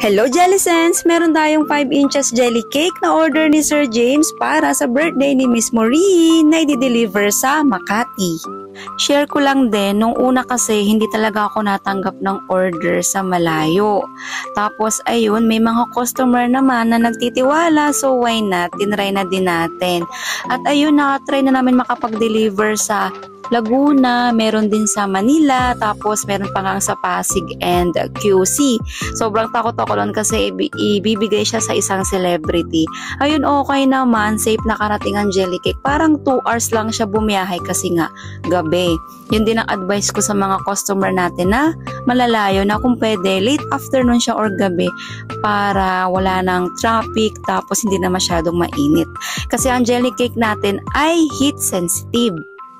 Hello Jellicents! Meron tayong 5 inches jelly cake na order ni Sir James para sa birthday ni Miss Maureen na i-deliver sa Makati. Share ko lang din, nung una kasi hindi talaga ako natanggap ng order sa malayo. Tapos ayun, may mga customer naman na nagtitiwala, so why not? Tinry na din natin. At ayun, nakatry na namin makapag-deliver sa Laguna, meron din sa Manila, tapos meron pa nga sa Pasig and QC. Sobrang takot ako doon kasi ibibigay siya sa isang celebrity. Ayun, okay naman, safe nakarating ang jelly cake. Parang 2 hours lang siya bumiyahe kasi nga gabi. Yun din ang advice ko sa mga customer natin na malalayo na kung pwede late afternoon siya or gabi para wala nang traffic tapos hindi na masyadong mainit. Kasi ang jelly cake natin ay heat sensitive.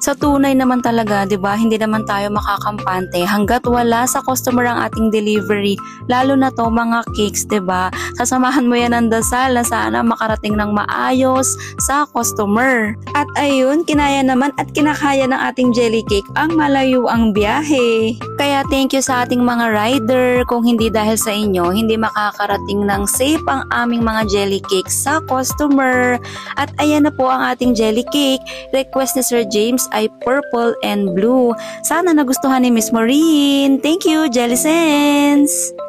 Sa tunay naman talaga, 'di ba? Hindi naman tayo makakampante hangga't wala sa customer ang ating delivery, lalo na to mga cakes, 'di ba? Sasamahan mo 'yan ng dasal na sana makarating ng maayos sa customer. At ayun, kinaya naman at kinakaya ng ating jelly cake ang malayo ang biyahe. Kaya thank you sa ating mga rider. Kung hindi dahil sa inyo, hindi makakarating ng safe ang aming mga jelly cake sa customer. At ayan na po ang ating jelly cake. Request ni Sir James ay purple and blue. Sana nagustuhan ni Miss Maureen. Thank you, Jellicents!